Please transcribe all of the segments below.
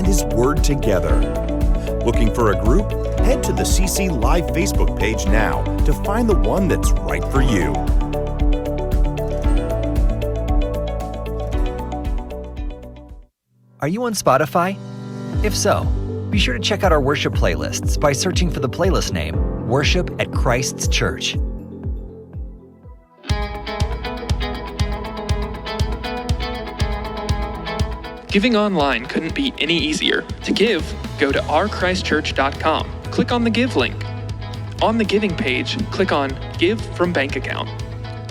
and His Word together. Looking for a group? Head to the CC Live Facebook page now to find the one that's right for you. Are you on Spotify? If so, be sure to check out our worship playlists by searching for the playlist name, Worship at Christ's Church. Giving online couldn't be any easier. To give, go to ourchristchurch.com. Click on the Give link. On the Giving page, click on Give from Bank Account.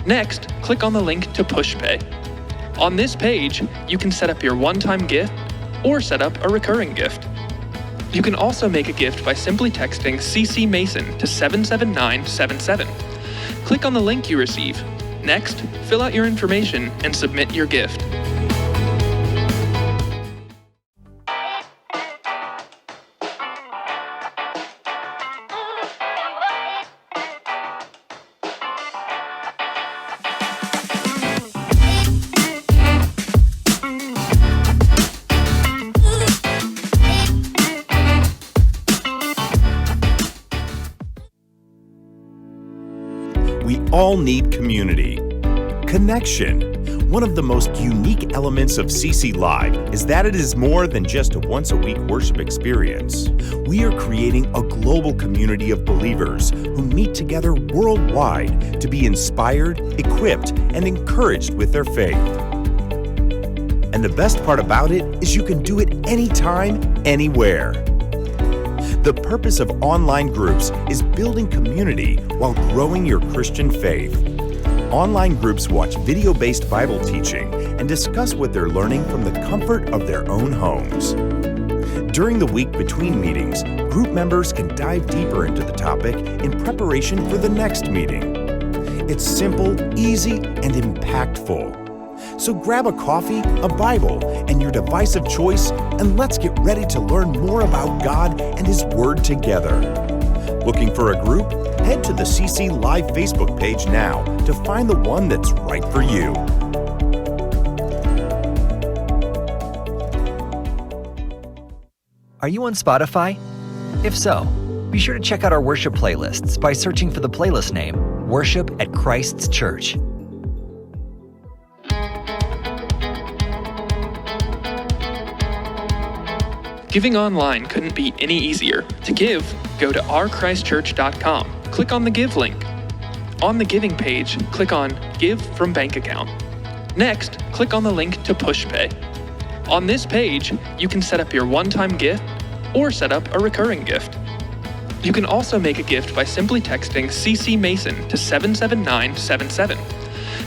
Next, click on the link to PushPay. On this page, you can set up your one-time gift or set up a recurring gift. You can also make a gift by simply texting CC Mason to 77977. Click on the link you receive. Next, fill out your information and submit your gift. We all need community. Connection. One of the most unique elements of CC Live is that it is more than just a once-a-week worship experience. We are creating a global community of believers who meet together worldwide to be inspired, equipped, and encouraged with their faith. And the best part about it is you can do it anytime, anywhere. The purpose of online groups is building community while growing your Christian faith. Online groups watch video-based Bible teaching and discuss what they're learning from the comfort of their own homes. During the week between meetings, group members can dive deeper into the topic in preparation for the next meeting. It's simple, easy, and impactful. So grab a coffee, a Bible, and your device of choice, and let's get ready to learn more about God and His Word together. Looking for a group? Head to the CC Live Facebook page now to find the one that's right for you. Are you on Spotify? If so, be sure to check out our worship playlists by searching for the playlist name, Worship at Christ's Church. Giving online couldn't be any easier. To give, go to ourchristchurch.com. Click on the Give link. On the Giving page, click on Give from Bank Account. Next, click on the link to PushPay. On this page, you can set up your one-time gift or set up a recurring gift. You can also make a gift by simply texting CC Mason to 77977.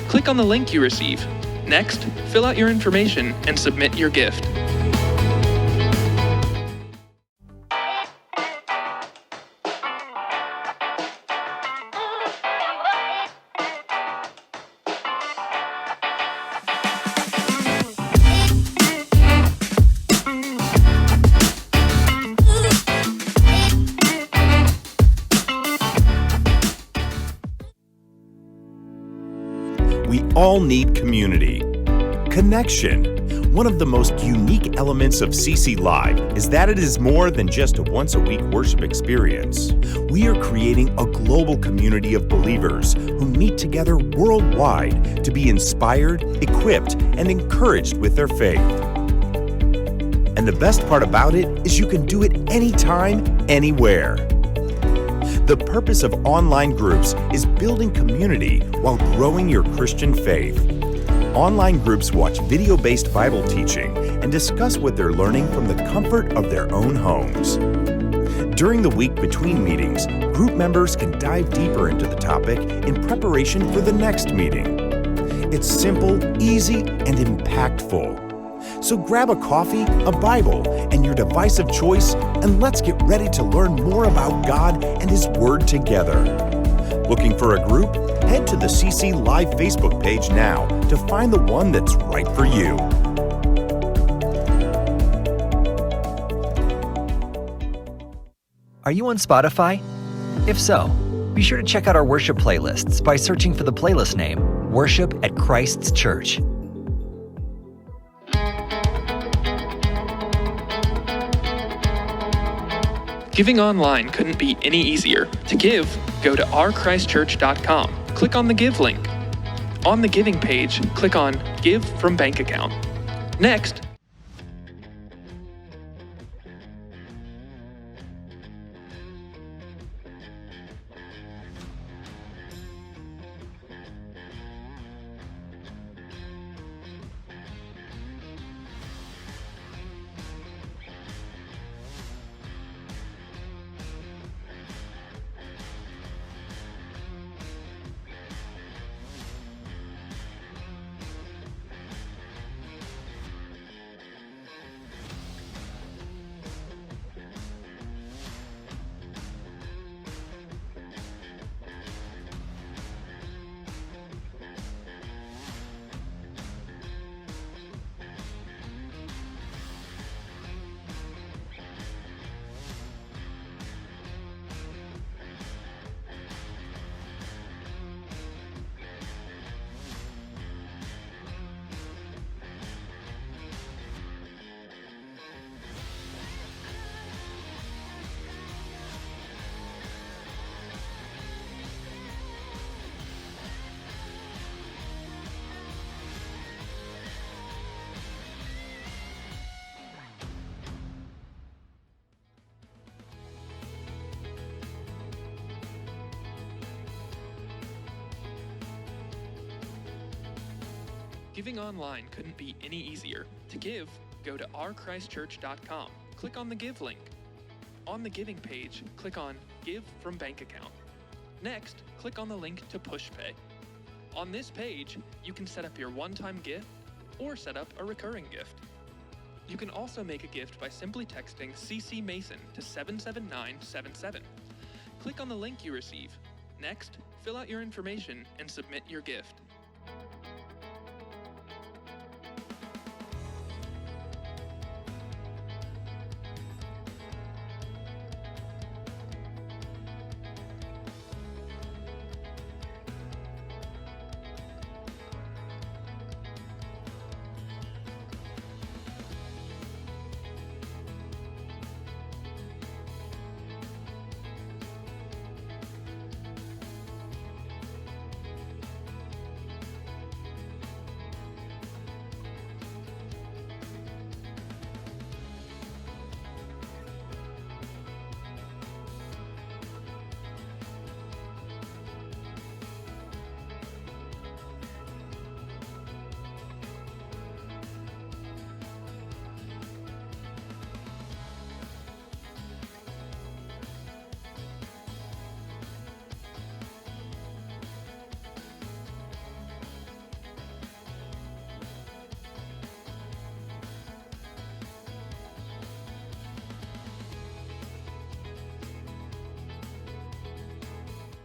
Click on the link you receive. Next, fill out your information and submit your gift. We all need community. Connection. One of the most unique elements of CC Live is that it is more than just a once-a-week worship experience. We are creating a global community of believers who meet together worldwide to be inspired, equipped, and encouraged with their faith. And the best part about it is you can do it anytime, anywhere. The purpose of online groups is building community while growing your Christian faith. Online groups watch video-based Bible teaching and discuss what they're learning from the comfort of their own homes. During the week between meetings, group members can dive deeper into the topic in preparation for the next meeting. It's simple, easy, and impactful. So grab a coffee, a Bible, and your device of choice, and let's get ready to learn more about God and His Word together. Looking for a group? Head to the CC Live Facebook page now to find the one that's right for you. Are you on Spotify? If so, be sure to check out our worship playlists by searching for the playlist name, Worship at Christ's Church. Giving online couldn't be any easier. To give, go to ourchristchurch.com. Click on the Give link. On the giving page, click on Give from Bank Account. Next, giving online couldn't be any easier. To give, go to ourchristchurch.com. Click on the Give link. On the giving page, click on Give from Bank Account. Next, click on the link to PushPay. On this page, you can set up your one-time gift or set up a recurring gift. You can also make a gift by simply texting CC Mason to 77977. Click on the link you receive. Next, fill out your information and submit your gift.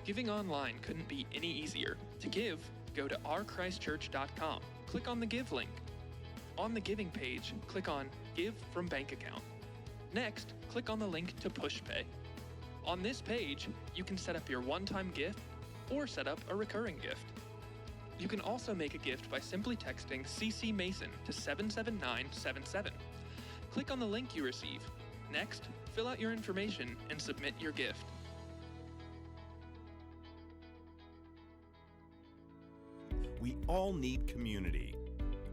Giving online couldn't be any easier. To give, go to ourchristchurch.com. Click on the Give link. On the giving page, click on Give from Bank Account. Next, click on the link to PushPay. On this page, you can set up your one-time gift or set up a recurring gift. You can also make a gift by simply texting CC Mason to 77977. Click on the link you receive. Next, fill out your information and submit your gift. We all need community.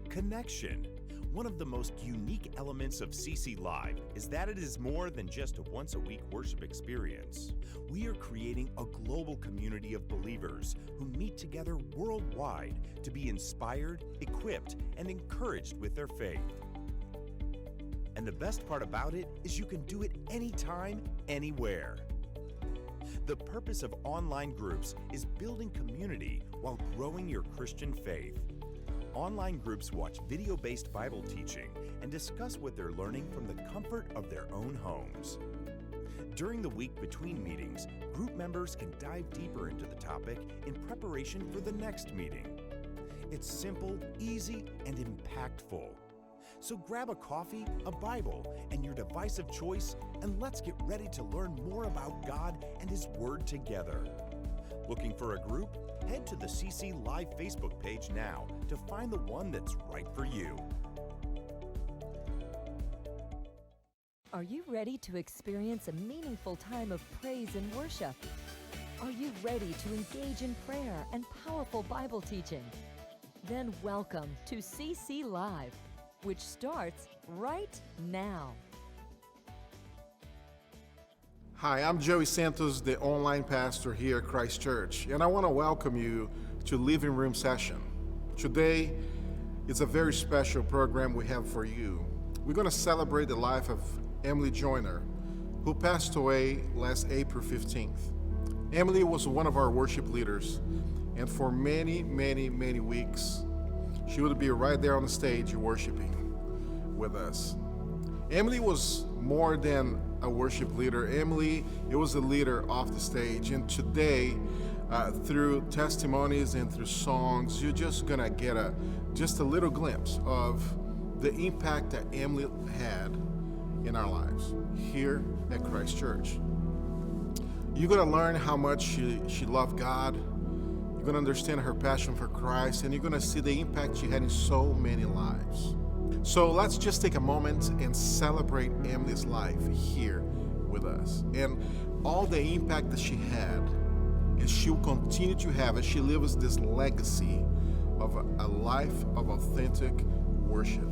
Connection. One of the most unique elements of CC Live is that it is more than just a once-a-week worship experience. We are creating a global community of believers who meet together worldwide to be inspired, equipped, and encouraged with their faith. And the best part about it is you can do it anytime, anywhere. The purpose of online groups is building community while growing your Christian faith. Online groups watch video-based Bible teaching and discuss what they're learning from the comfort of their own homes. During the week between meetings, group members can dive deeper into the topic in preparation for the next meeting. It's simple, easy, and impactful. So grab a coffee, a Bible, and your device of choice, and let's get ready to learn more about God and His Word together. Looking for a group? Head to the CC Live Facebook page now to find the one that's right for you. Are you ready to experience a meaningful time of praise and worship? Are you ready to engage in prayer and powerful Bible teaching? Then welcome to CC Live, which starts right now. Hi, I'm Joey Santos, the online pastor here at Christ Church, and I want to welcome you to Living Room Session. Today is a very special program we have for you. We're going to celebrate the life of Emilee Joyner, who passed away last April 15th. Emilee was one of our worship leaders, and for many weeks, she would be right there on the stage worshiping with us. Emilee was more than a worship leader. Emilee, it was a leader off the stage, and today, through testimonies and through songs, you're just gonna get just a little glimpse of the impact that Emilee had in our lives here at Christ Church. You're gonna learn how much she loved God. You're gonna understand her passion for Christ, and you're gonna see the impact she had in so many lives. So let's just take a moment and celebrate Emilee's life here with us and all the impact that she had, and she will continue to have as she lives this legacy of a life of authentic worship.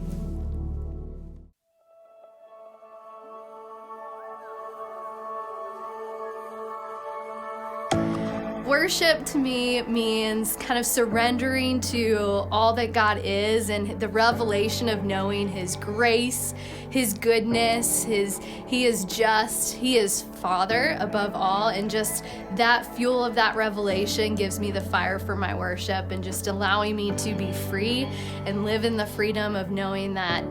Worship to me means kind of surrendering to all that God is and the revelation of knowing His grace, His goodness, He is just, He is Father above all, and just that fuel of that revelation gives me the fire for my worship and just allowing me to be free and live in the freedom of knowing that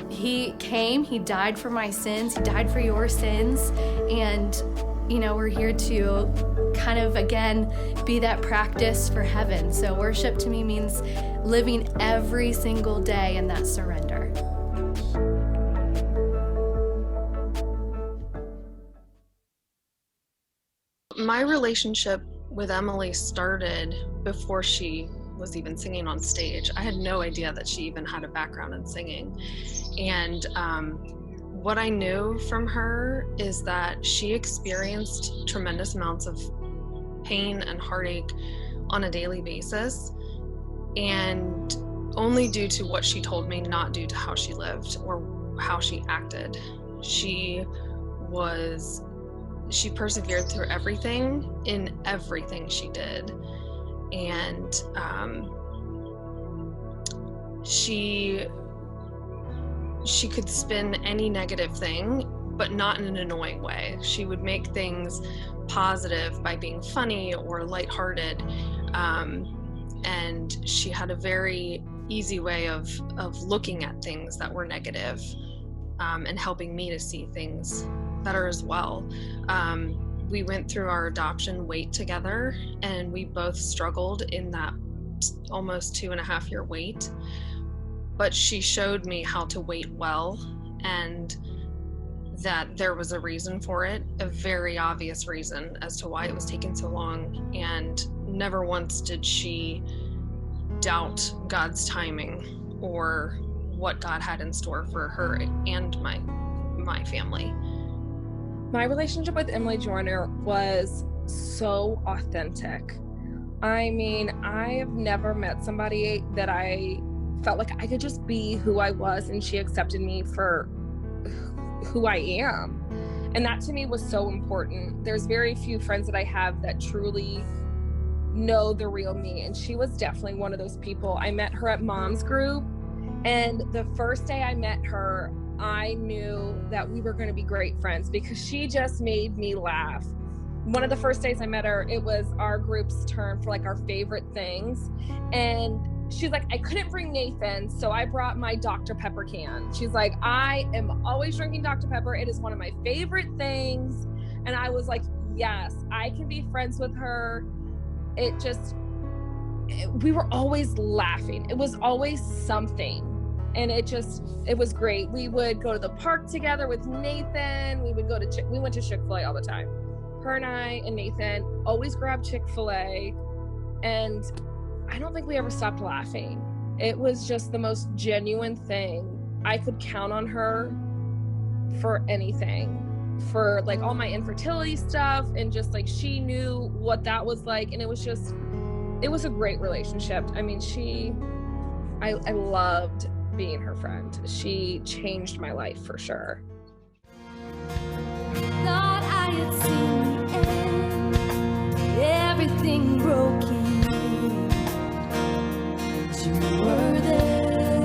He came, He died for my sins, He died for your sins, and we're here to kind of, again, be that practice for heaven. So worship to me means living every single day in that surrender. My relationship with Emilee started before she was even singing on stage. I had no idea that she even had a background in singing. And what I knew from her is that she experienced tremendous amounts of pain and heartache on a daily basis, and only due to what she told me, not due to how she lived or how she acted. She persevered through everything in everything she did, and she could spin any negative thing, but not in an annoying way. She would make things positive by being funny or lighthearted, and she had a very easy way of looking at things that were negative, and helping me to see things better as well. We went through our adoption wait together, and we both struggled in that almost 2.5-year wait. But she showed me how to wait well, and that there was a reason for it, a very obvious reason as to why it was taking so long. And never once did she doubt God's timing or what God had in store for her and my family. My relationship with Emilee Joyner was so authentic. I mean, I have never met somebody that I felt like I could just be who I was, and she accepted me for who I am. And that to me was so important. There's very few friends that I have that truly know the real me, and she was definitely one of those people. I met her at Mom's group, and the first day I met her, I knew that we were going to be great friends because she just made me laugh. One of the first days I met her, it was our group's turn for like our favorite things, and she's like, I couldn't bring Nathan, so I brought my Dr. Pepper can. She's like, I am always drinking Dr. Pepper. It is one of my favorite things. And I was like, yes, I can be friends with her. We were always laughing. It was always something. And it was great. We would go to the park together with Nathan. We went to Chick-fil-A all the time. Her and I and Nathan always grabbed Chick-fil-A, and I don't think we ever stopped laughing. It was just the most genuine thing. I could count on her for anything, for like all my infertility stuff, and just like she knew what that was like, and it was a great relationship. I mean, I loved being her friend. She changed my life for sure. Thought I had seen the end, everything broken, but you were there.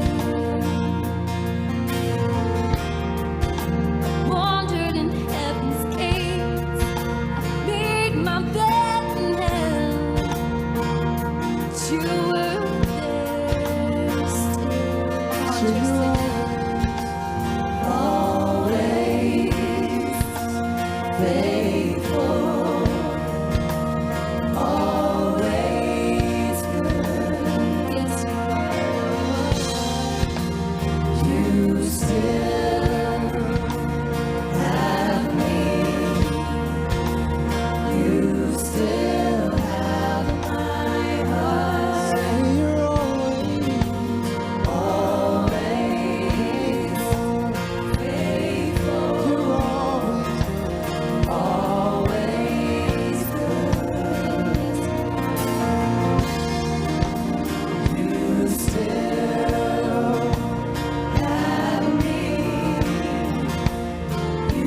I wandered in heaven's gates, I made my bed in hell, but you were there still. Always faithful, always good. Yes, you still have me. You still have my heart. You're always faithful. You're always good. You still have me.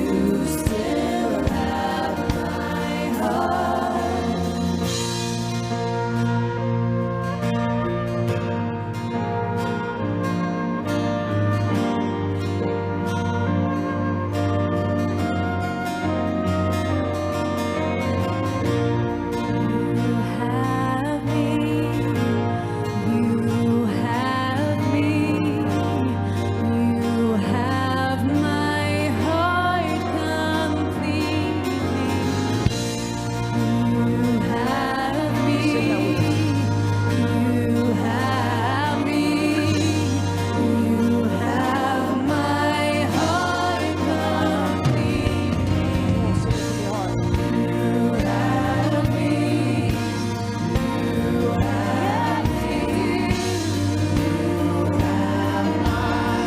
You still have my heart. You have me, you have me, you have my heart completely. You have me, you have me, you have my heart completely. You have me, you have me, you have my heart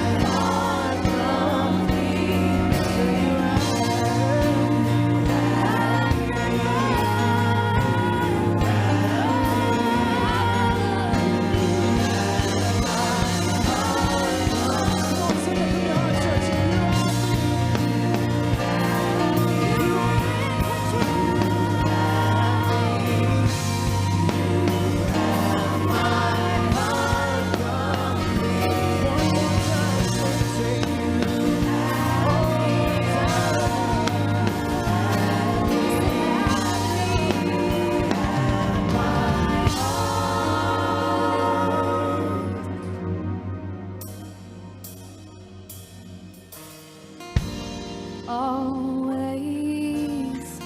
always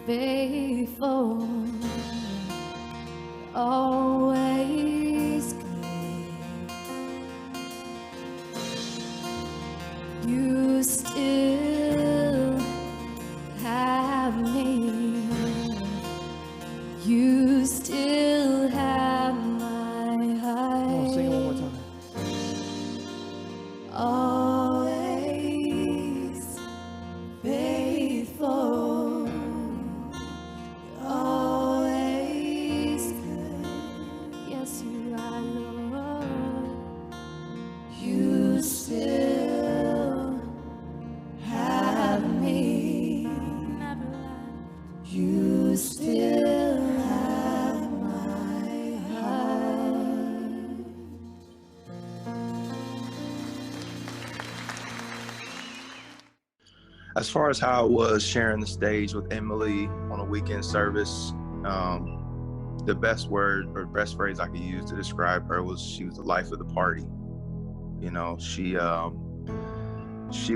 faithful, always good. You still have me. You still have my heart. Sing it one more time. Always faithful, always good. Yes, you are, Lord. You still have me. Never left. You still have my heart. As far as how it was sharing the stage with Emilee on a weekend service, the best word or best phrase I could use to describe her was she was the life of the party. You know, she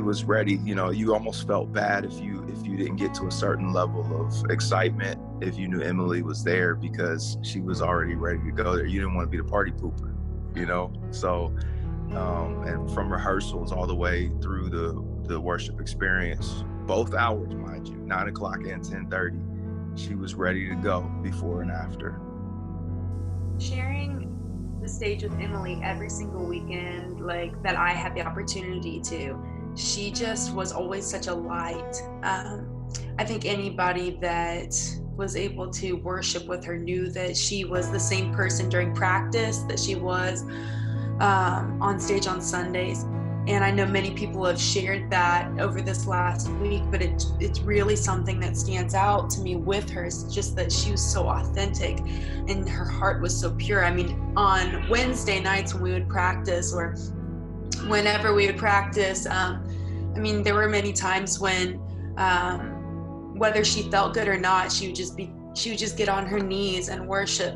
was ready. You know, you almost felt bad if you didn't get to a certain level of excitement if you knew Emilee was there, because she was already ready to go there. You didn't want to be the party pooper, you know? So, and from rehearsals all the way through the worship experience, both hours, mind you, 9 o'clock and 10:30, she was ready to go before and after. Sharing the stage with Emilee every single weekend, like that I had the opportunity to she just was always such a light. I think anybody that was able to worship with her knew that she was the same person during practice that she was on stage on Sundays. And I know many people have shared that over this last week, but it's really something that stands out to me with her. It's just that she was so authentic and her heart was so pure. I mean, on Wednesday nights when we would practice, or whenever we would practice, I mean, there were many times when, whether she felt good or not, she would just get on her knees and worship.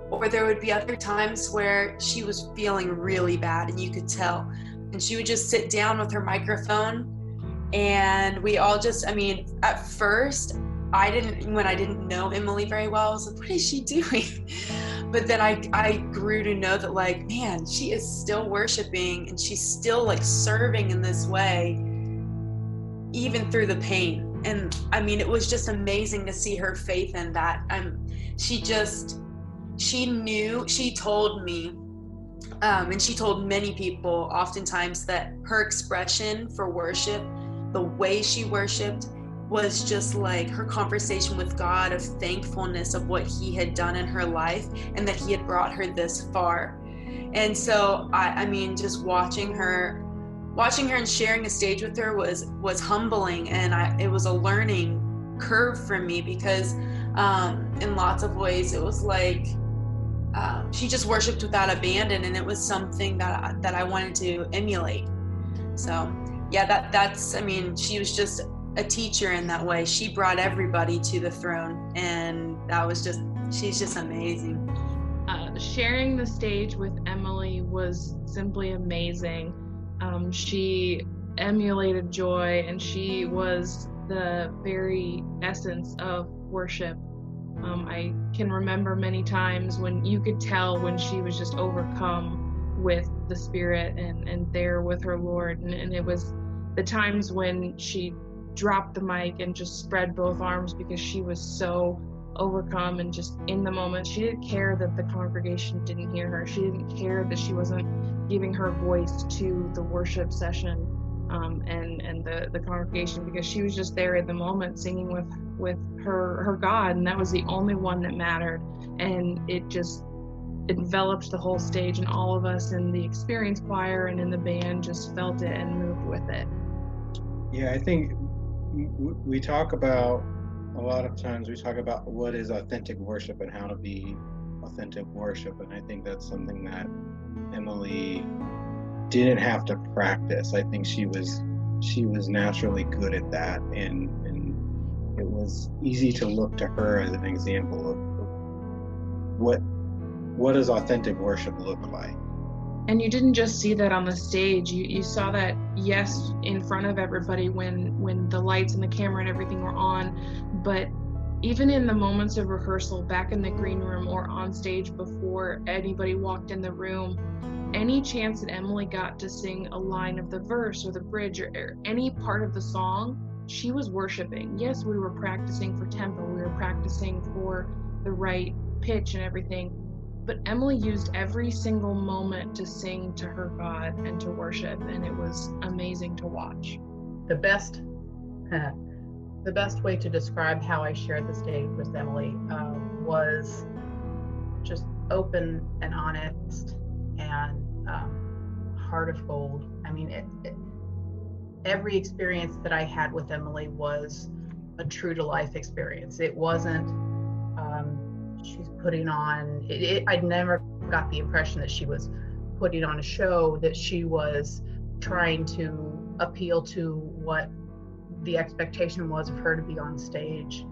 Or there would be other times where she was feeling really bad and you could tell. And she would just sit down with her microphone and we all just, I mean, at first, when I didn't know Emilee very well, I was like, what is she doing? But then I grew to know that, like, man, she is still worshiping and she's still like serving in this way, even through the pain. And I mean, it was just amazing to see her faith in that. She told me, and she told many people oftentimes, that her expression for worship, the way she worshiped, was just like her conversation with God of thankfulness of what he had done in her life and that he had brought her this far. And so, I mean, just watching her and sharing a stage with her was humbling, and it was a learning curve for me because in lots of ways it was like, she just worshiped without abandon, and it was something that I wanted to emulate. So yeah, that's, I mean, she was just a teacher in that way. She brought everybody to the throne, and she's just amazing. Sharing the stage with Emilee was simply amazing. She emulated joy, and she was the very essence of worship. I can remember many times when you could tell when she was just overcome with the Spirit and there with her Lord. And it was the times when she dropped the mic and just spread both arms because she was so overcome and just in the moment. She didn't care that the congregation didn't hear her. She didn't care that she wasn't giving her voice to the worship session and the congregation, because she was just there at the moment singing with her God, and that was the only one that mattered. And it just enveloped the whole stage, and all of us in the experience choir and in the band just felt it and moved with it. Yeah, I think we talk about, a lot of times we talk about what is authentic worship and how to be authentic worship, and I think that's something that Emilee didn't have to practice. I think she was naturally good at that, and it was easy to look to her as an example of what does authentic worship look like. And you didn't just see that on the stage. You saw that, yes, in front of everybody when the lights and the camera and everything were on, but even in the moments of rehearsal, back in the green room or on stage before anybody walked in the room, any chance that Emilee got to sing a line of the verse or the bridge or any part of the song, she was worshiping. Yes, we were practicing for tempo, we were practicing for the right pitch and everything, but Emilee used every single moment to sing to her God and to worship, and it was amazing to watch. The best way to describe how I shared the stage with Emilee was just open and honest and heart of gold. I mean, every experience that I had with Emilee was a true to life experience. It wasn't she's putting on, I never got the impression that she was putting on a show, that she was trying to appeal to what the expectation was of her to be on stage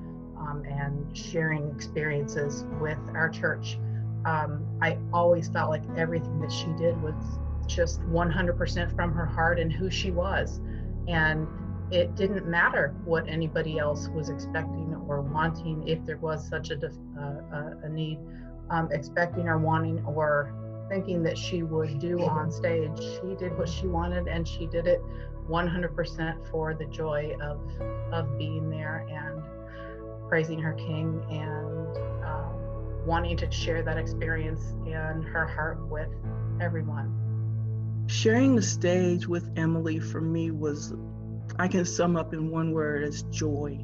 and sharing experiences with our church. I always felt like everything that she did was just 100% from her heart and who she was. And it didn't matter what anybody else was expecting or wanting, if there was such a need, expecting or wanting or thinking that she would do on stage. She did what she wanted, and she did it 100% for the joy of being there and praising her King and wanting to share that experience and her heart with everyone. Sharing the stage with Emilee for me was, I can sum up in one word as joy.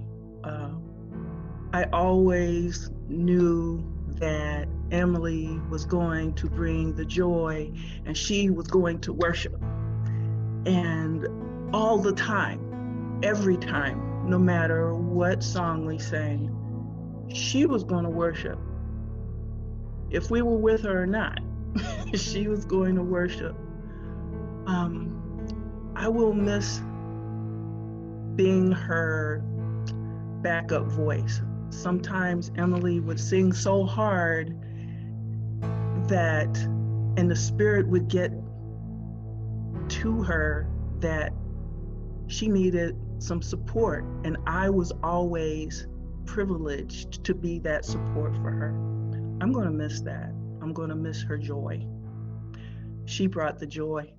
I always knew that Emilee was going to bring the joy and she was going to worship. And all the time, every time, no matter what song we sang, she was going to worship. If we were with her or not, she was going to worship. I will miss being her backup voice. Sometimes Emilee would sing so hard that, and the Spirit would get to her that she needed some support. And I was always privileged to be that support for her. I'm going to miss that. I'm going to miss her joy. She brought the joy.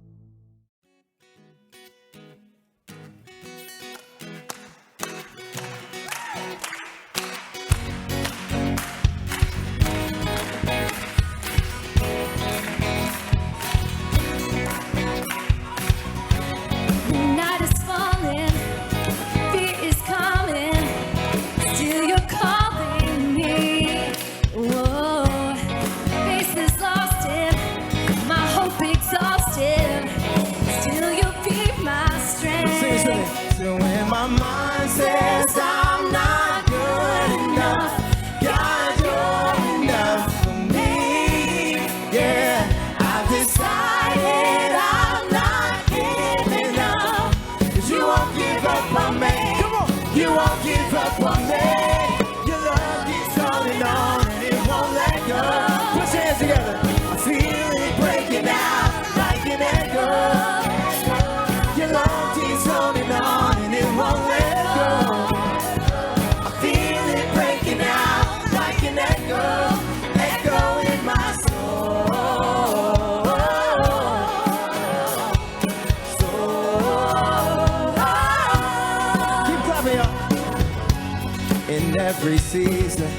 Every season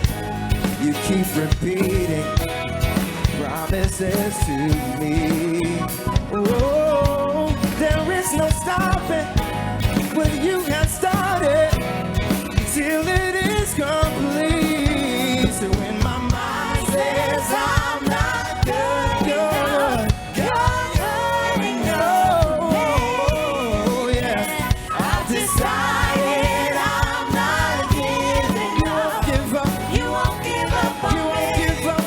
you keep repeating promises to me. Oh, there is no stopping what you have started till it is complete. So when my mind says I'm not good, yeah, I've decided I'm not giving up. You won't give up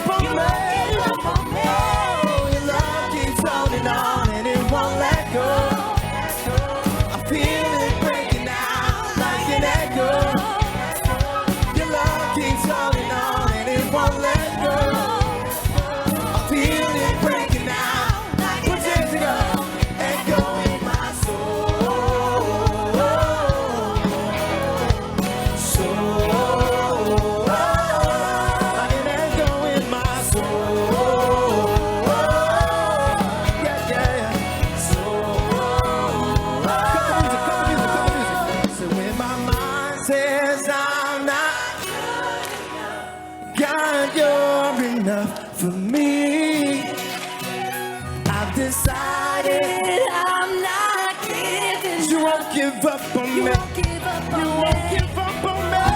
on me. Oh, your love keeps holding on and it won't let go. I feel it breaking out like an echo. Your love keeps holding on and it won't let go. I feel it breaking out like an echo. Echo in my soul. Like an echo in my soul. Yeah, yeah. So when my mind says I'm not God, you're enough for me. I've decided I'm not giving. You won't give up on me. You won't give up on me.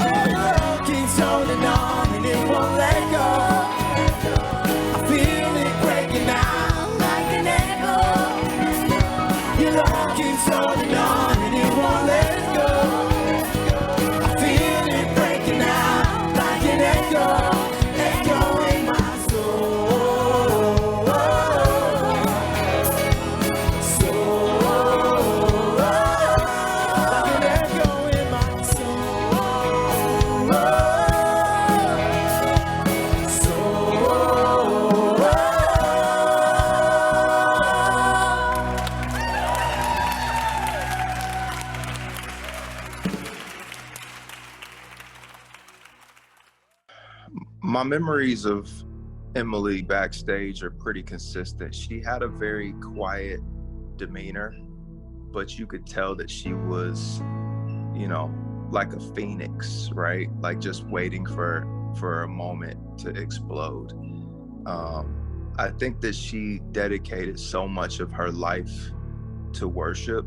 Your love keeps holding on and it won't let go. I feel it breaking out like an echo. Your love keeps holding on and it won't let go. I feel it breaking out like an echo. Echo in my soul. Like an echo in my My memories of Emilee backstage are pretty consistent. She had a very quiet demeanor, but you could tell that she was, you know, like a phoenix, right? Like just waiting for a moment to explode. I think that she dedicated so much of her life to worship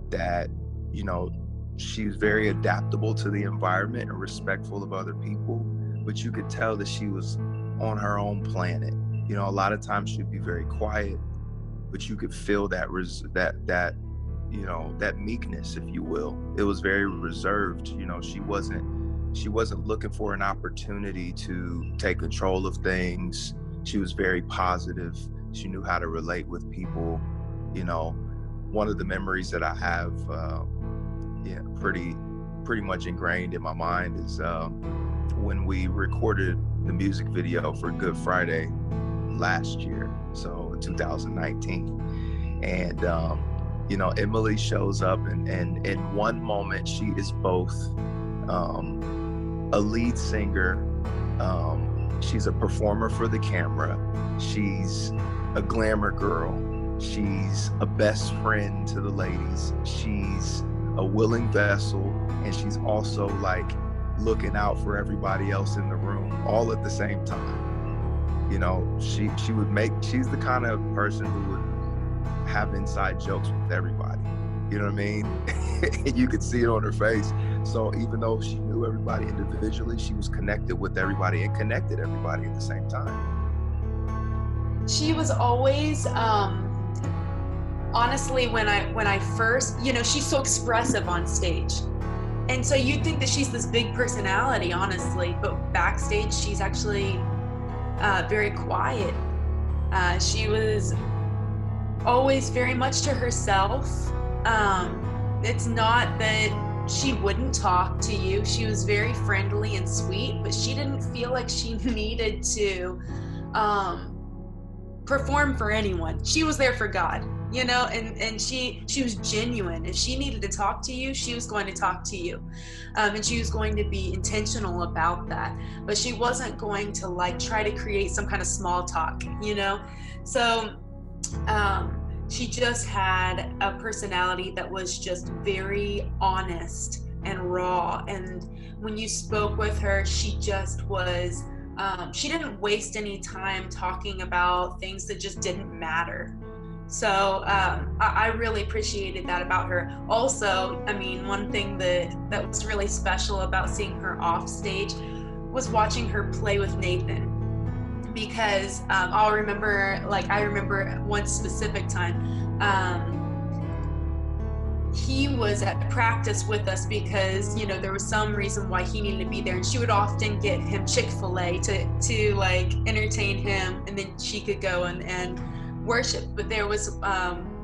that, you know, she's very adaptable to the environment and respectful of other people, but you could tell that she was on her own planet. You know, a lot of times she'd be very quiet, but you could feel that you know, that meekness, if you will. It was very reserved. You know, she wasn't looking for an opportunity to take control of things. She was very positive. She knew how to relate with people. You know, one of the memories that I have, pretty much ingrained in my mind is when we recorded the music video for Good Friday last year, so in 2019. And you know, Emilee shows up, and in one moment she is both a lead singer, she's a performer for the camera, she's a glamour girl, she's a best friend to the ladies, she's a willing vessel, and she's also like looking out for everybody else in the room all at the same time. You know, she's the kind of person who would have inside jokes with everybody. You know what I mean? And you could see it on her face. So even though she knew everybody individually, she was connected with everybody and connected everybody at the same time. She was always, honestly, when I first, you know, she's so expressive on stage. And so you'd think that she's this big personality, honestly, but backstage, she's actually very quiet. She was always very much to herself. It's not that she wouldn't talk to you. She was very friendly and sweet, but she didn't feel like she needed to perform for anyone. She was there for God, you know, and she was genuine. If she needed to talk to you, she was going to talk to you. And she was going to be intentional about that. But she wasn't going to like try to create some kind of small talk, you know? So she just had a personality that was just very honest and raw. And when you spoke with her, she just was, she didn't waste any time talking about things that just didn't matter. So I really appreciated that about her. Also, I mean, one thing that was really special about seeing her off stage was watching her play with Nathan. Because I remember one specific time, he was at practice with us because, you know, there was some reason why he needed to be there, and she would often get him Chick-fil-A to like entertain him, and then she could go and worship. But there was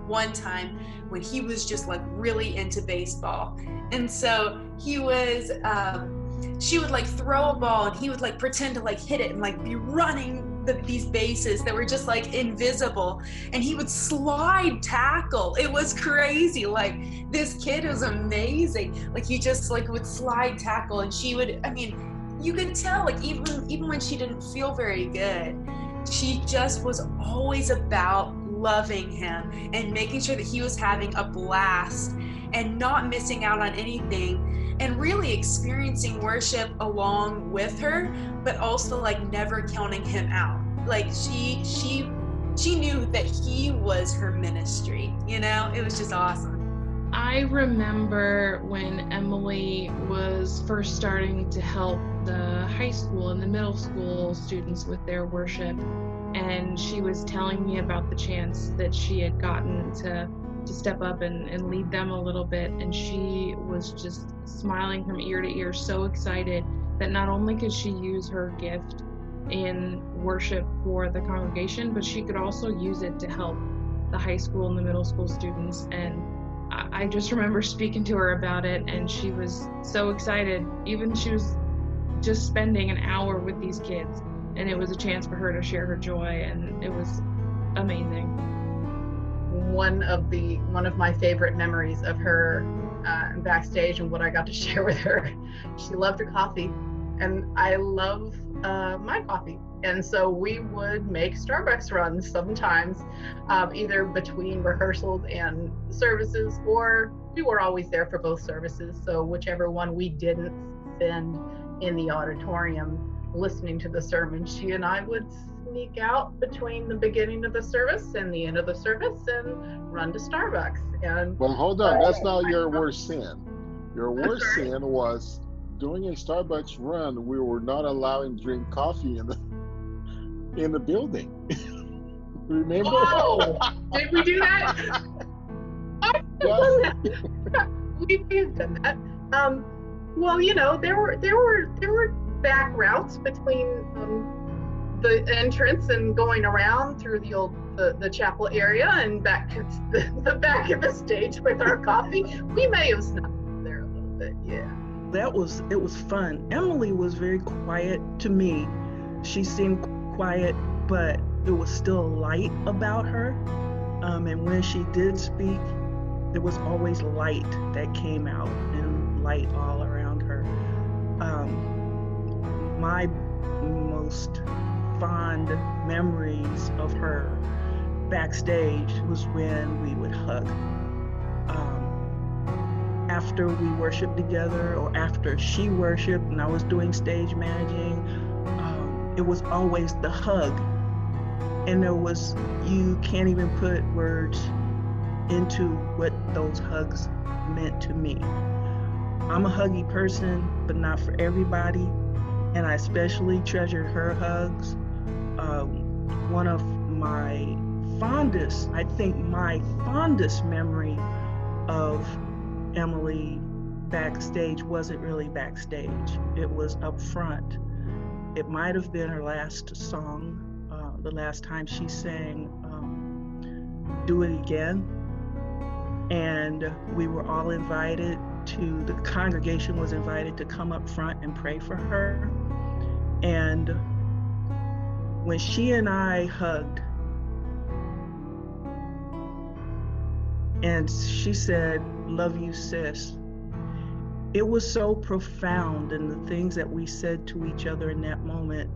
one time when he was just like really into baseball, and so he was she would like throw a ball and he would like pretend to like hit it and like be running these bases that were just like invisible, and he would slide tackle. It was crazy. Like, this kid was amazing. Like, he just like would slide tackle, and she would, I mean, you could tell, like, even when she didn't feel very good, she just was always about loving him and making sure that he was having a blast and not missing out on anything, and really experiencing worship along with her, but also like never counting him out. Like, she knew that he was her ministry, you know? It was just awesome. I remember when Emilee was first starting to help the high school and the middle school students with their worship, and she was telling me about the chance that she had gotten to step up and lead them a little bit, and she was just smiling from ear to ear, so excited that not only could she use her gift in worship for the congregation, but she could also use it to help the high school and the middle school students. And I just remember speaking to her about it, and she was so excited. Even she was just spending an hour with these kids, and it was a chance for her to share her joy, and it was amazing. One of my favorite memories of her backstage and what I got to share with her, she loved her coffee, and I love my coffee. And so we would make Starbucks runs sometimes, either between rehearsals and services, or we were always there for both services. So whichever one we didn't spend in the auditorium listening to the sermon, she and I would sneak out between the beginning of the service and the end of the service and run to Starbucks. And Well, hold on. That's not your worst sin. Your worst sin was doing a Starbucks run. We were not allowing to drink coffee in the building. Remember? Oh, did we do that? Yes. We may have done that. Well, you know, there were back routes between the entrance and going around through the chapel area and back to the back of the stage with our coffee. We may have snuck there a little bit, yeah. It was fun. Emilee was very quiet to me. She seemed quiet, but there was still light about her. And when she did speak, there was always light that came out and light all around her. My most fond memories of her backstage was when we would hug. After we worshiped together, or after she worshiped and I was doing stage managing, it was always the hug. And you can't even put words into what those hugs meant to me. I'm a huggy person, but not for everybody. And I especially treasured her hugs. One of my fondest memory of Emilee backstage wasn't really backstage. It was up front. It might have been her last song, the last time she sang Do It Again. And we were all the congregation was invited to come up front and pray for her. And when she and I hugged, and she said, "Love you, sis," it was so profound in the things that we said to each other in that moment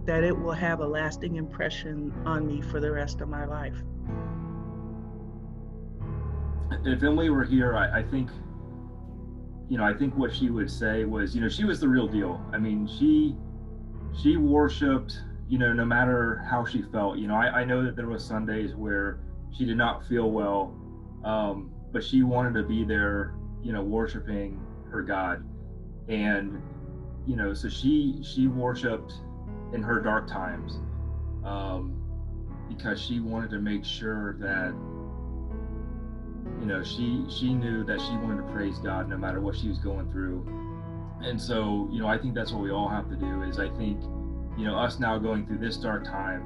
that it will have a lasting impression on me for the rest of my life. If Emilee were here, I think what she would say was, she was the real deal. I mean, she worshiped, no matter how she felt. I know that there was Sundays where she did not feel well, but she wanted to be there, worshiping her God. And, so she worshiped in her dark times, because she wanted to make sure that, she knew that she wanted to praise God no matter what she was going through. And so, I think that's what we all have to do. Is I think, us now going through this dark time,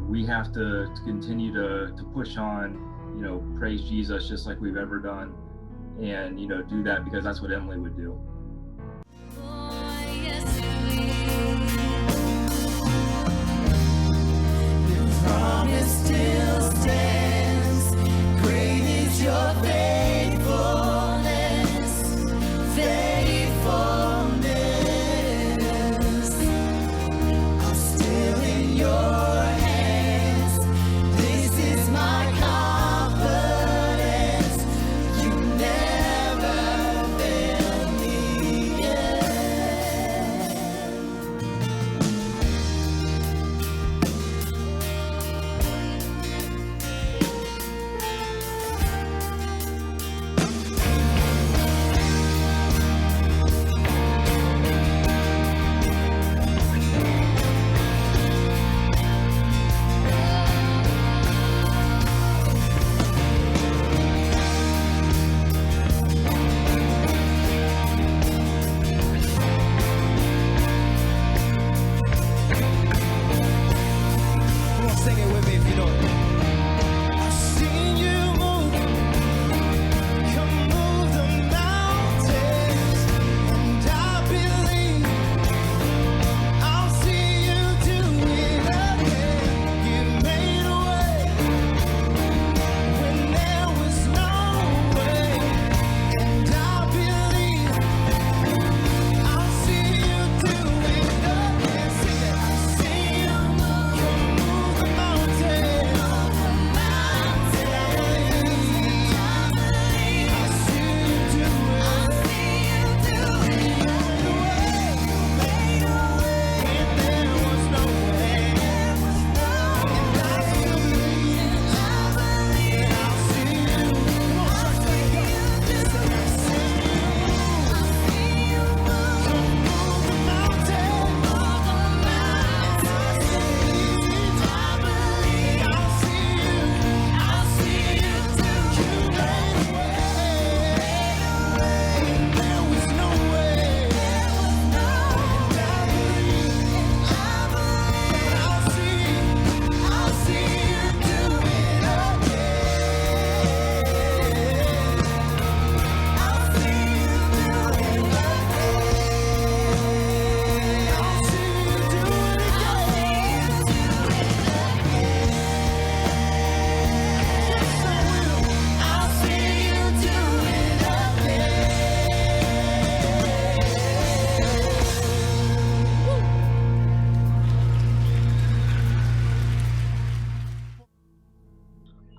we have to continue to push on, praise Jesus just like we've ever done, and, do that because that's what Emilee would do. Promise still stands. Great is your faithfulness, faithfulness. I'm still in your hands. This is my confidence. You never failed me yet.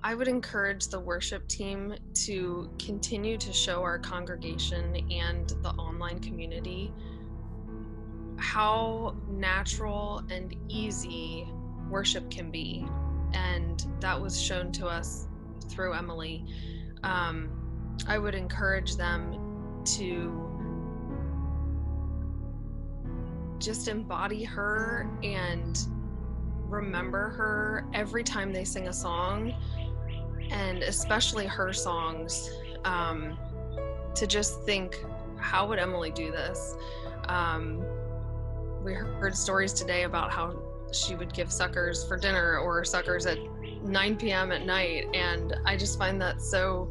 I would encourage the worship team to continue to show our congregation and the online community how natural and easy worship can be. And that was shown to us through Emilee. I would encourage them to just embody her and remember her every time they sing a song, and especially her songs, to just think, how would Emilee do this? We heard stories today about how she would give suckers for dinner or suckers at 9 p.m. at night, and I just find that so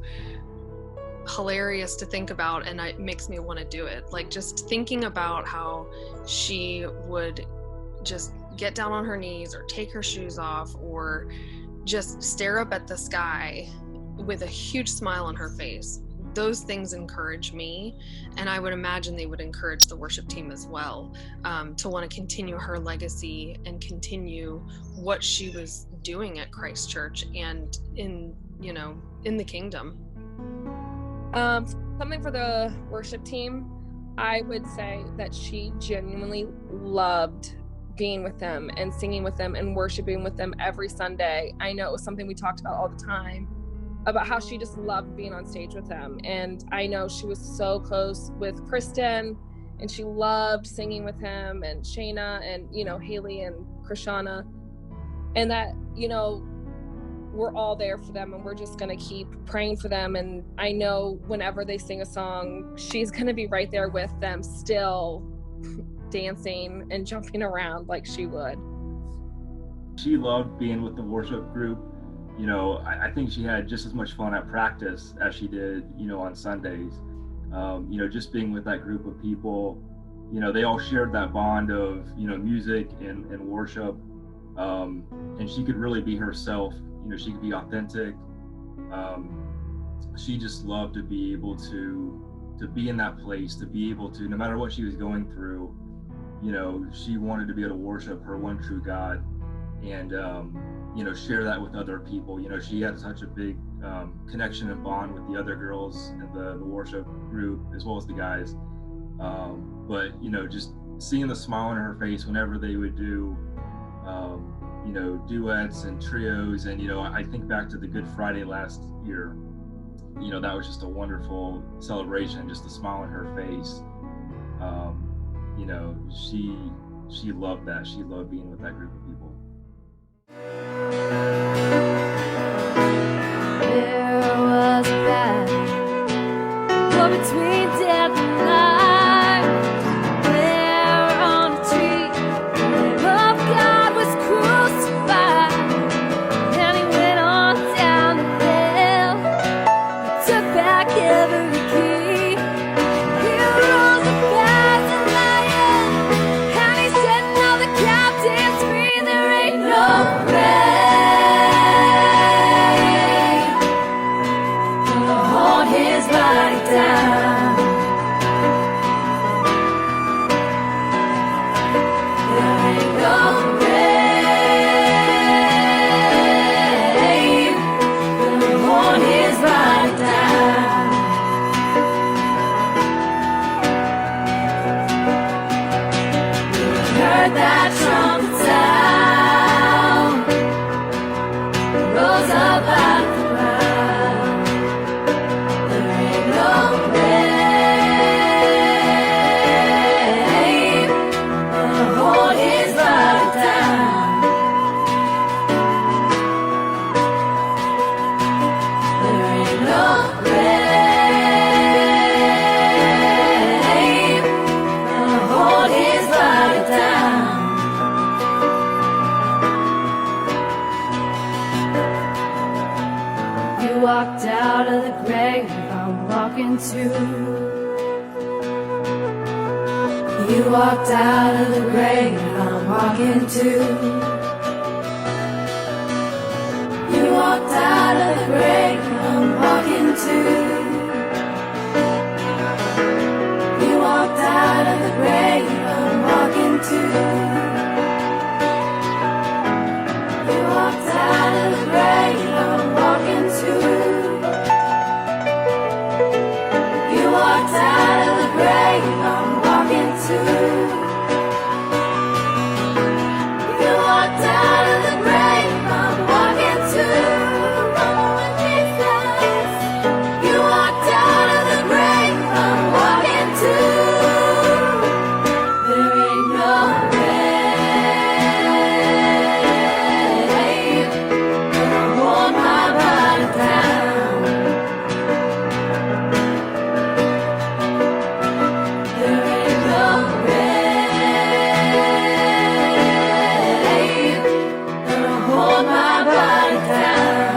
hilarious to think about, and it makes me want to do it. Like, just thinking about how she would just get down on her knees or take her shoes off or just stare up at the sky with a huge smile on her face. Those things encourage me, and I would imagine they would encourage the worship team as well, to want to continue her legacy and continue what she was doing at Christ Church and in the kingdom. Something for the worship team, I would say that she genuinely loved being with them and singing with them and worshiping with them every Sunday. I know it was something we talked about all the time, about how she just loved being on stage with them. And I know she was so close with Kristen, and she loved singing with him, and Shayna, and Haley and Krishana, and that we're all there for them, and we're just gonna keep praying for them. And I know whenever they sing a song, she's gonna be right there with them, still dancing and jumping around like she would. She loved being with the worship group. I think she had just as much fun at practice as she did, on Sundays. Just being with that group of people, they all shared that bond of, music and worship. And she could really be herself. She could be authentic. She just loved to be able to be in that place, to be able to, no matter what she was going through, she wanted to be able to worship her one true God and, share that with other people. She had such a big connection and bond with the other girls in the worship group, as well as the guys. But, just seeing the smile on her face whenever they would do, duets and trios. And, I think back to the Good Friday last year, that was just a wonderful celebration, just the smile on her face. She loved that. She loved being with that group of people. There was a battle, war between death and life. There on a tree, the Lamb of God was crucified. Then he went on down the hill, he took back every key. He rose up as a lion, and he said, now the captive's free. There ain't no grave on his body down. There ain't no grave on his body down. We heard that trumpet sound, rose up out of the ground. There ain't no grave hold his body down. There ain't no grave hold his body down. You walked out of the grave, I'm walking too. You walked out of the grave, I'm walking too. You walked out of the grave, I'm walking too. You walked out of the grave, I'm walking too. You walked out of the grave, I'm walking walked out of the grave, I'm walking too. You walked out of the grave, I'm walking too. Oh, Jesus. You walked out of the grave, I'm walking too. There ain't no grave gonna hold my body down. There ain't no grave gonna hold my body down.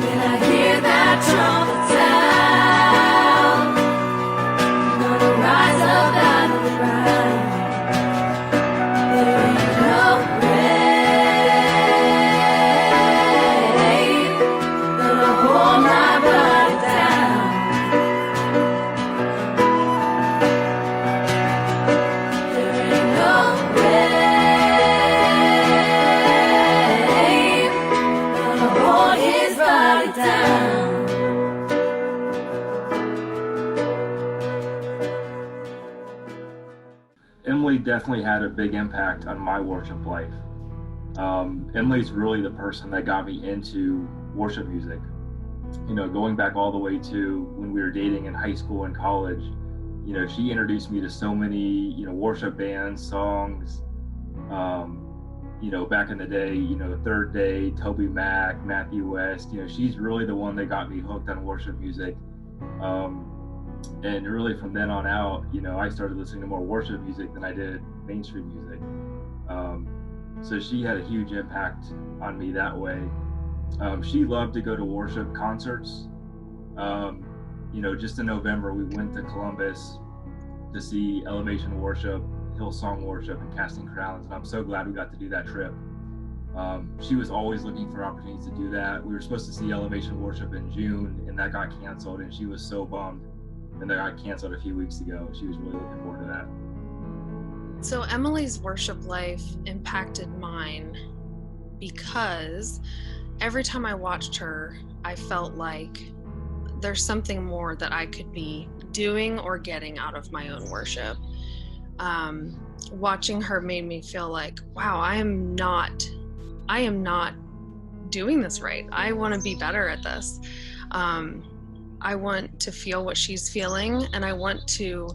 When I hear that trumpet sound, I'm gonna rise up out of the ground. There ain't no grave gonna hold my body down. There ain't no grave gonna hold his body down. Emilee definitely had a big impact on my worship life. Emilee's really the person that got me into worship music. You know, going back all the way to when we were dating in high school and college, you know, she introduced me to so many, you know, worship bands, songs. You know, back in the day, you know, Third Day, Toby Mac, Matthew West, you know, she's really the one that got me hooked on worship music. And really from then on out, you know, I started listening to more worship music than I did mainstream music. So she had a huge impact on me that way. She loved to go to worship concerts. You know, just in November, we went to Columbus to see Elevation Worship, Hillsong Worship, and Casting Crowns, and I'm so glad we got to do that trip. She was always looking for opportunities to do that. We were supposed to see Elevation Worship in June, and that got canceled, and she was so bummed. And that got canceled a few weeks ago. She was really looking forward to that. So Emilee's worship life impacted mine because every time I watched her, I felt like there's something more that I could be doing or getting out of my own worship. Watching her made me feel like, wow, I am not doing this right. I want to be better at this. I want to feel what she's feeling, and I want to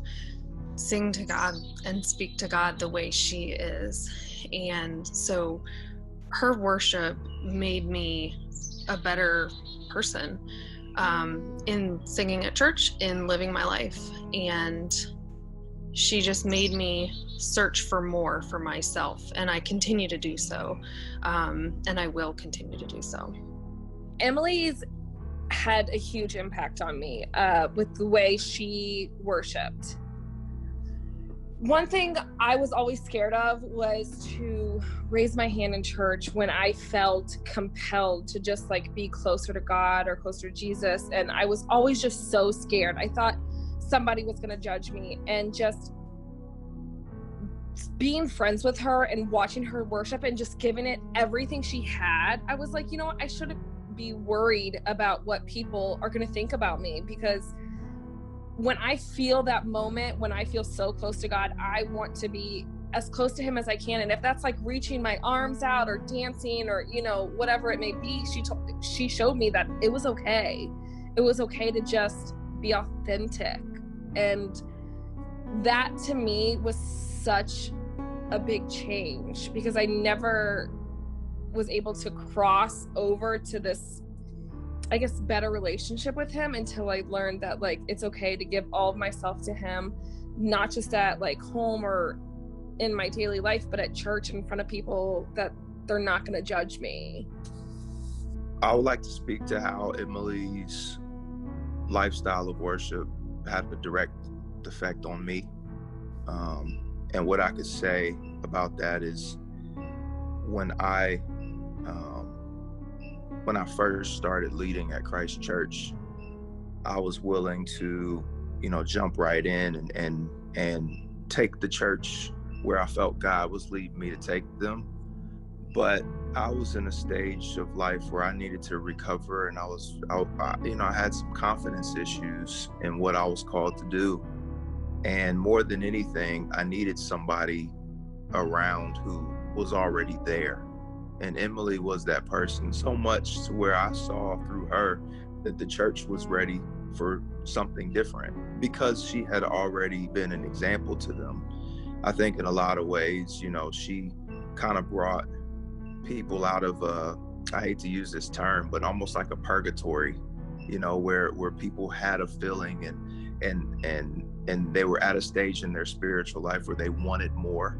sing to God and speak to God the way she is. And so her worship made me a better person in singing at church, in living my life. And she just made me search for more for myself, and I continue to do so, and I will continue to do so. Emilee's had a huge impact on me with the way she worshiped. One thing I was always scared of was to raise my hand in church when I felt compelled to just like be closer to God or closer to Jesus. And I was always just so scared. I thought somebody was going to judge me, and just being friends with her and watching her worship and just giving it everything she had. I was like, you know what? I shouldn't be worried about what people are going to think about me, because when I feel that moment, when I feel so close to God, I want to be as close to him as I can. And if that's like reaching my arms out or dancing or, you know, whatever it may be, she showed me that it was okay. It was okay to just be authentic. And that to me was such a big change, because I never was able to cross over to this, I guess, better relationship with him until I learned that like it's okay to give all of myself to him, not just at like home or in my daily life, but at church in front of people, that they're not going to judge me. I would like to speak to how Emilee's lifestyle of worship had a direct effect on me. And what I could say about that is when I first started leading at Christ Church, I was willing to, you know, jump right in and take the church where I felt God was leading me to take them. But I was in a stage of life where I needed to recover, and I had some confidence issues in what I was called to do. And more than anything, I needed somebody around who was already there. And Emilee was that person, so much to where I saw through her that the church was ready for something different because she had already been an example to them. I think in a lot of ways, she kind of brought people out of I hate to use this term, but almost like a purgatory, where people had a feeling and they were at a stage in their spiritual life where they wanted more,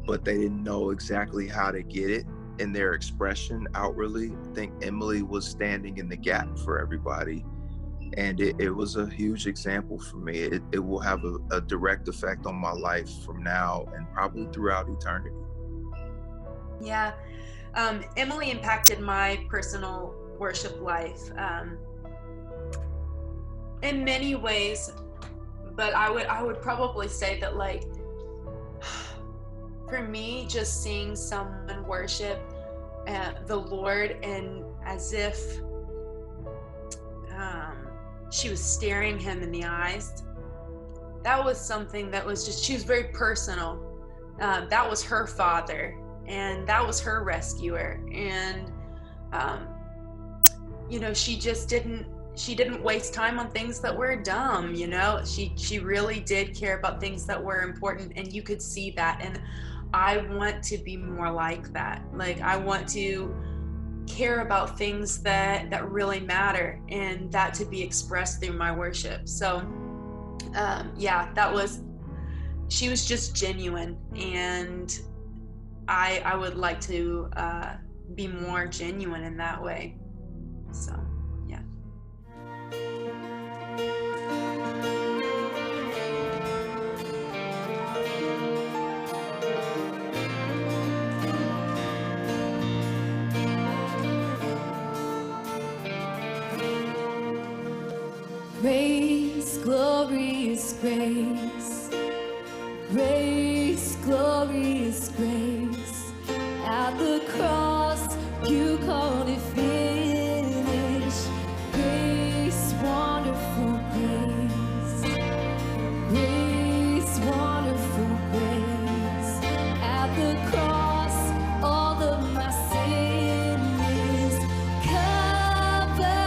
but they didn't know exactly how to get it in their expression outwardly. I think Emilee was standing in the gap for everybody. And it was a huge example for me. It will have a direct effect on my life from now and probably throughout eternity. Yeah. Emilee impacted my personal worship life in many ways, but I would probably say that, like, for me, just seeing someone worship the Lord and as if she was staring him in the eyes, that was something that was just, she was very personal. That was her father, and that was her rescuer. And, she just didn't waste time on things that were dumb, she really did care about things that were important, and you could see that. And I want to be more like that. Like, I want to care about things that really matter, and that to be expressed through my worship. So she was just genuine, and I would like to be more genuine in that way. So yeah. Grace, glorious grace, grace, glorious grace. At the cross, you called it finished. Grace, wonderful grace, grace, wonderful grace. At the cross, all of my sin is covered.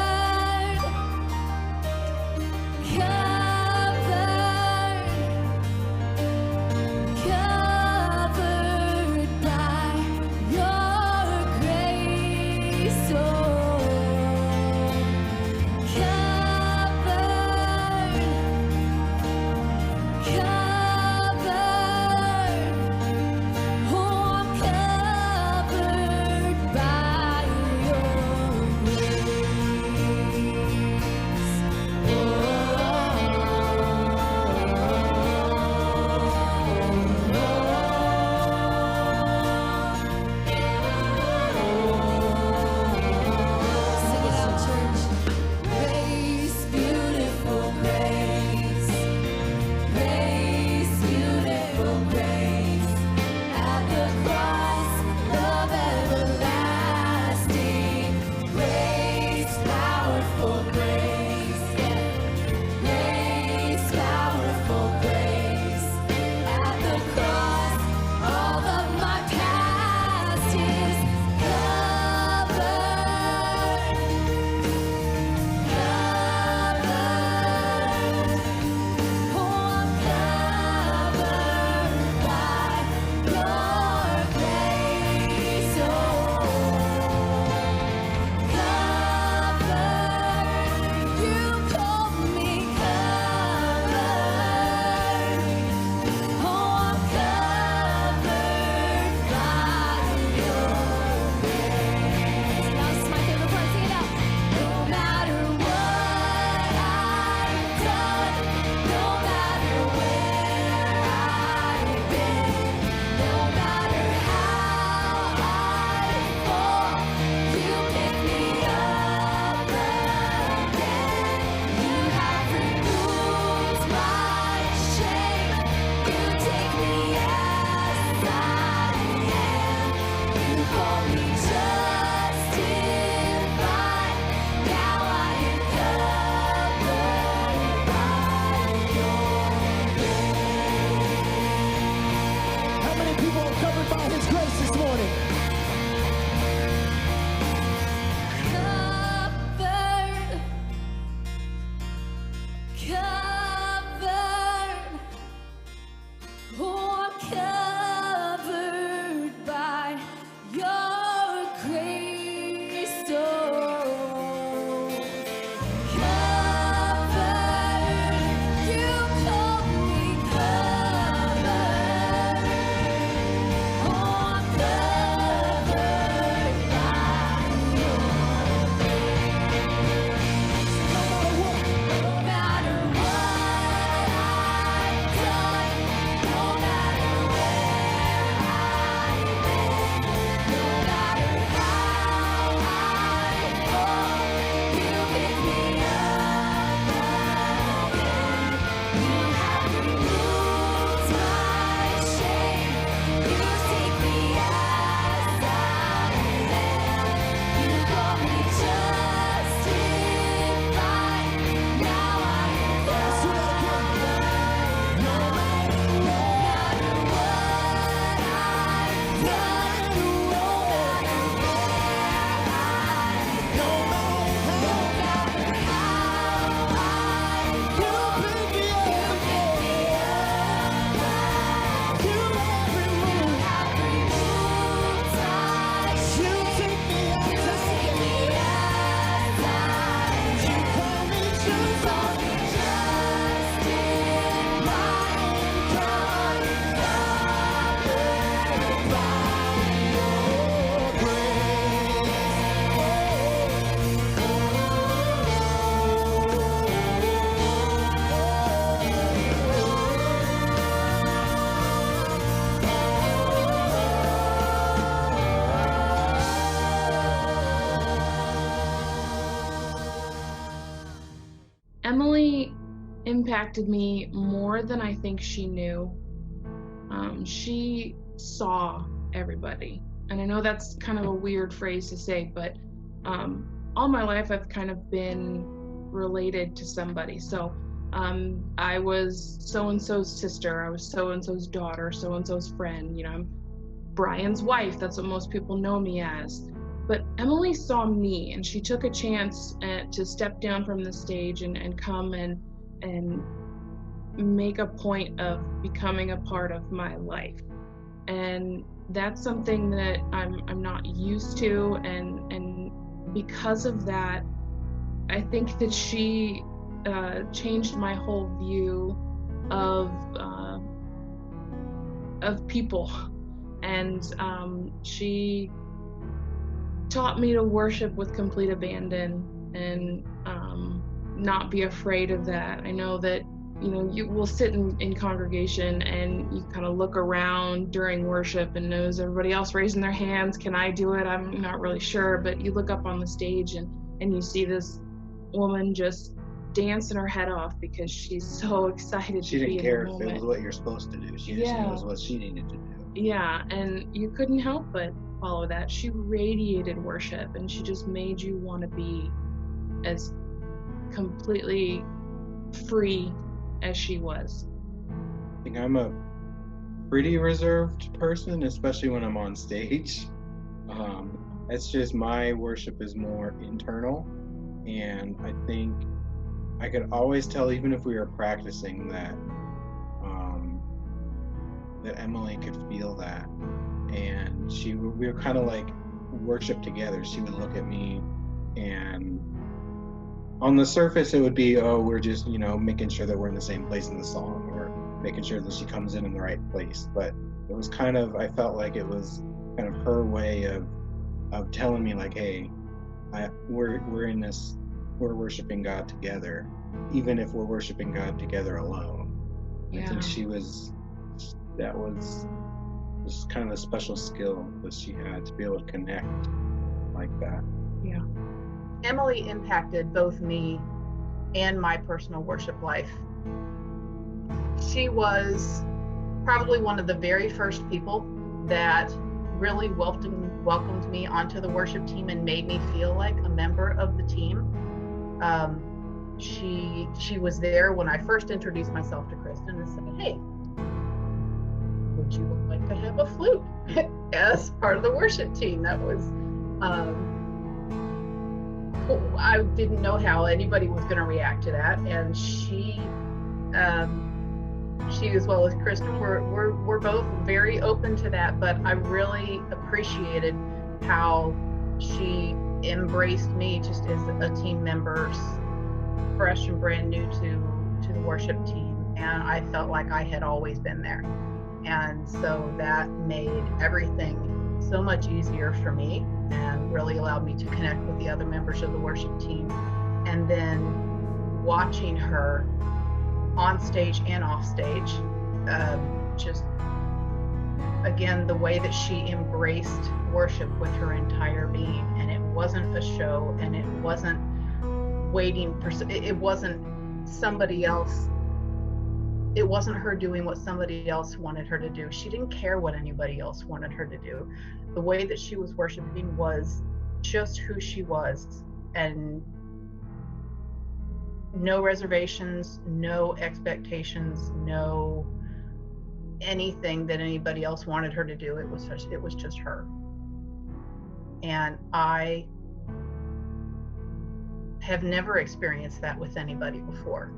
impacted me more than I think she knew. She saw everybody. And I know that's kind of a weird phrase to say, but all my life I've kind of been related to somebody. So I was so-and-so's sister, I was so-and-so's daughter, so-and-so's friend, I'm Brian's wife. That's what most people know me as. But Emilee saw me, and she took a chance to step down from the stage and come and make a point of becoming a part of my life. And that's something that I'm not used to, and because of that, I think that she changed my whole view of people, and she taught me to worship with complete abandon and not be afraid of that. I know that you will sit in congregation and you kind of look around during worship and knows everybody else raising their hands. Can I do it? I'm not really sure, but you look up on the stage and you see this woman just dancing her head off because she's so excited She to be didn't care in the if moment. it was what you're supposed to do. She just knows what she needed to do. Yeah, and you couldn't help but follow that. She radiated worship, and she just made you want to be as completely free as she was. I think I'm a pretty reserved person, especially when I'm on stage. It's just my worship is more internal, and I think I could always tell, even if we were practicing, that that Emilee could feel that, and we were kind of like worship together. She would look at me, and on the surface it would be, oh, we're just making sure that we're in the same place in the song, or making sure that she comes in the right place. But it was kind of, I felt like it was kind of her way of telling me, like, hey, we're in this, we're worshiping God together, even if we're worshiping God together alone. Yeah. I think that was just kind of a special skill that she had, to be able to connect like that. Yeah. Emilee impacted both me and my personal worship life. She was probably one of the very first people that really welcomed me onto the worship team and made me feel like a member of the team. She was there when I first introduced myself to Kristen and said, hey, would you like to have a flute as part of the worship team? That was cool. I didn't know how anybody was going to react to that, and she as well as Kristen were both very open to that. But I really appreciated how she embraced me just as a team member, fresh and brand new to the worship team, and I felt like I had always been there. And so that made everything so much easier for me and really allowed me to connect with the other members of the worship team. And then watching her on stage and off stage, just again, the way that she embraced worship with her entire being. And it wasn't a show, and it wasn't waiting for, it wasn't somebody else. It wasn't her doing what somebody else wanted her to do. She didn't care what anybody else wanted her to do. The way that she was worshiping was just who she was, and no reservations, no expectations, no anything that anybody else wanted her to do. It was just her. And I have never experienced that with anybody before,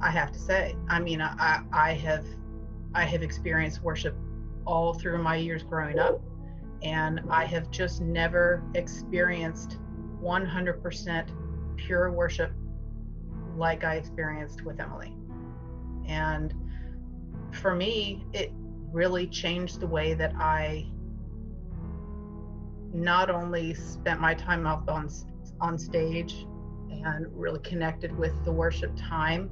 I have to say. I mean, I have experienced worship all through my years growing up, and I have just never experienced 100% pure worship like I experienced with Emilee. And for me, it really changed the way that I not only spent my time up on stage and really connected with the worship time,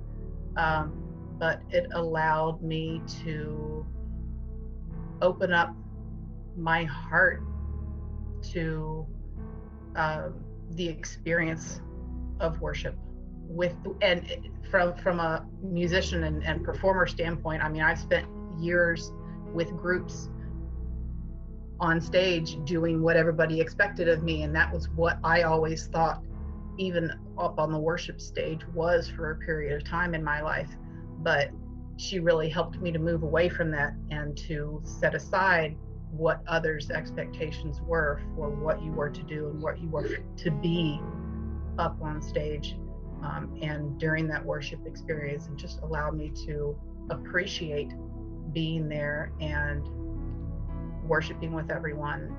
but it allowed me to open up my heart to the experience of worship from a musician and performer standpoint, I mean, I've spent years with groups on stage doing what everybody expected of me, and that was what I always thought, even up on the worship stage, was for a period of time in my life. But she really helped me to move away from that and to set aside what others' expectations were for what you were to do and what you were to be up on stage. And during that worship experience, it just allowed me to appreciate being there and worshiping with everyone,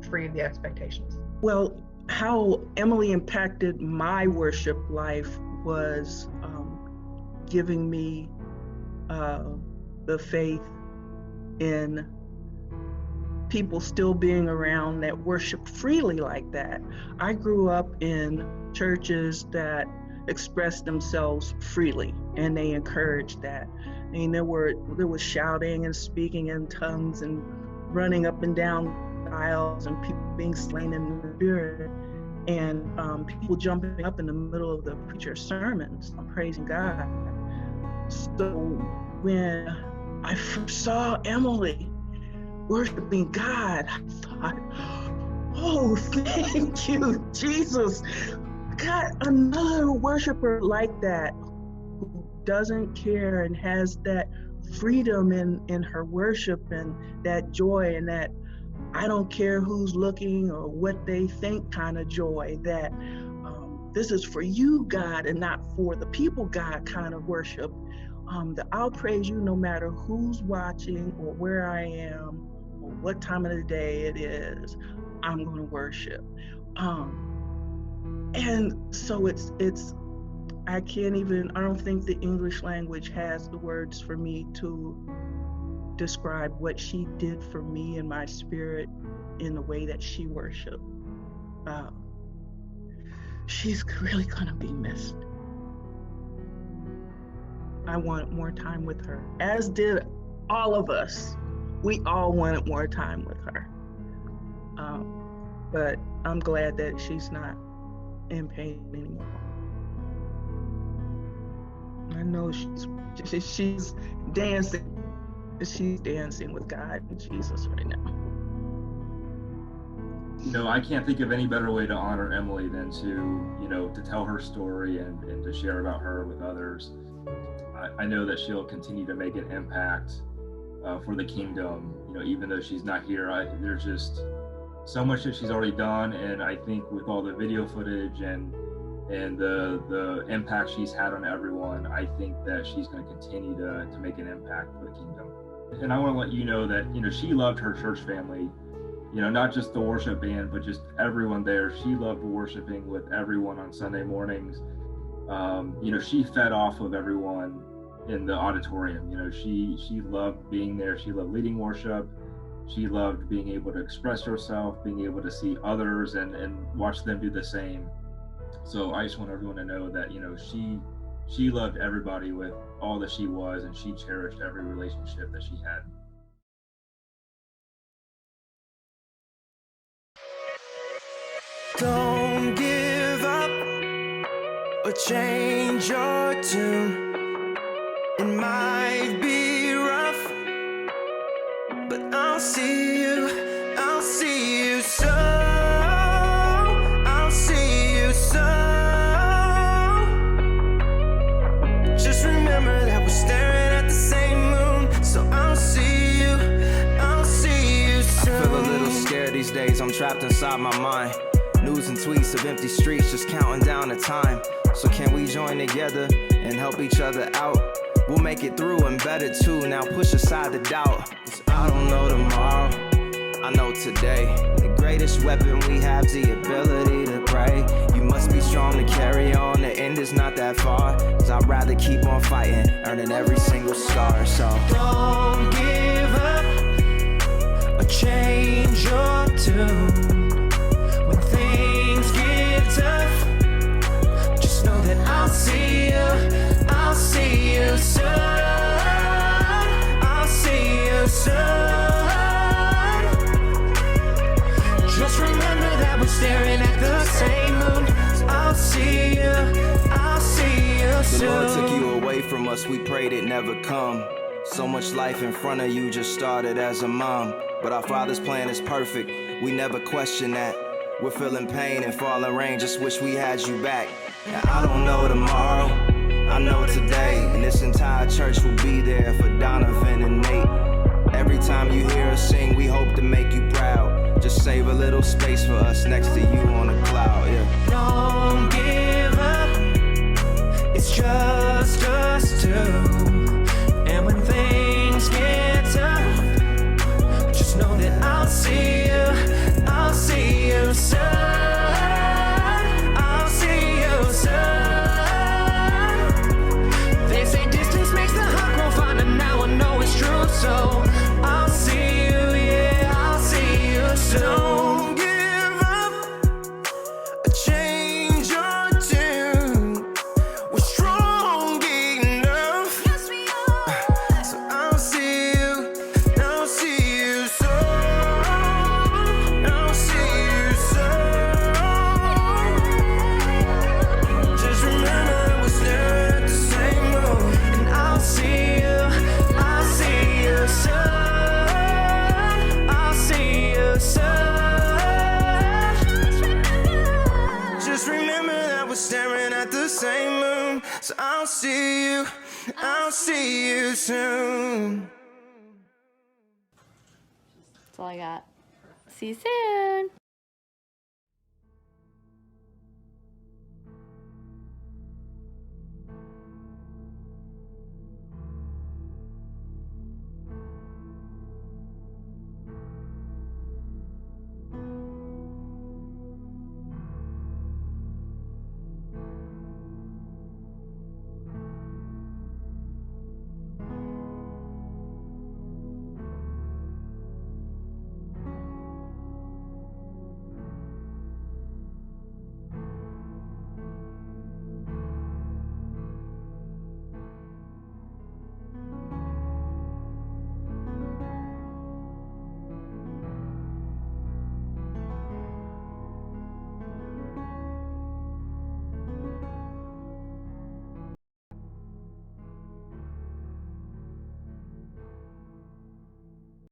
free of the expectations. Well, how Emilee impacted my worship life was giving me the faith in people still being around that worship freely like that. I grew up in churches that expressed themselves freely, and they encouraged that. I mean, there was shouting and speaking in tongues and running up and down aisles and people being slain in the spirit, and people jumping up in the middle of the preacher's sermons, praising God. So when I first saw Emilee worshiping God, I thought, oh, thank you, Jesus. God, another worshiper like that, who doesn't care and has that freedom in her worship and that joy and that I don't care who's looking or what they think kind of joy, that this is for you, God, and not for the people, God kind of worship. That I'll praise you no matter who's watching or where I am or what time of the day it is, I'm going to worship. And so I don't think the English language has the words for me to describe what she did for me in my spirit in the way that she worshiped. She's really gonna be missed. I want more time with her, as did all of us. We all wanted more time with her. But I'm glad that she's not in pain anymore. I know she's dancing. She's dancing with God and Jesus right now. You know, I can't think of any better way to honor Emilee than to tell her story and to share about her with others. I know that she'll continue to make an impact for the kingdom, even though she's not here. There's just so much that she's already done, and I think with all the video footage and the impact she's had on everyone, I think that she's going to continue to make an impact for the kingdom. And I want to let you know that she loved her church family, not just the worship band, but just everyone there. She loved worshiping with everyone on Sunday mornings. She fed off of everyone in the auditorium. She loved being there. She loved leading worship. She loved being able to express herself, being able to see others and watch them do the same. So I just want everyone to know that, she loved everybody with all that she was, and she cherished every relationship that she had. Don't give up or change your tune. It might be rough, but I'll see you soon. I'll see you soon. Just remember that we're staring at the same moon. So I'll see you soon. I feel a little scared these days, I'm trapped inside my mind. News and tweets of empty streets just counting down the time. So can we join together and help each other out? We'll make it through and better too. Now push aside the doubt. 'Cause I don't know tomorrow, I know today. The greatest weapon we have is the ability to pray. You must be strong to carry on, the end is not that far. 'Cause I'd rather keep on fighting, earning every single scar. So don't give up or change your tune. When things get tough, just know that I'll see you soon. I'll see you soon. Just remember that we're staring at the same moon. So I'll see you Lord took you away from us, we prayed it never come. So much life in front of you just started as a mom. But our Father's plan is perfect, we never question that. We're feeling pain and falling rain, just wish we had you back. And I don't know tomorrow, I know today. And this entire church will be there for Donovan and Nate. Every time you hear us sing, we hope to make you proud. Just save a little space for us next to you on a cloud, yeah. Don't give up, it's just us two. And when things get tough, just know that I'll see you soon. I'll see you soon. They say distance makes the heart grow fonder, now I know it's true. So I'll see you, yeah, I'll see you soon. Don't give up, change your tune. We're strong enough. Yes, we are. So I'll see you soon. I'll see you soon. Just remember we're staring at the same moon. And I'll see you soon. I'll see you soon. Just remember that we're staring at the same moon. So I'll see you soon. That's all I got. See you soon.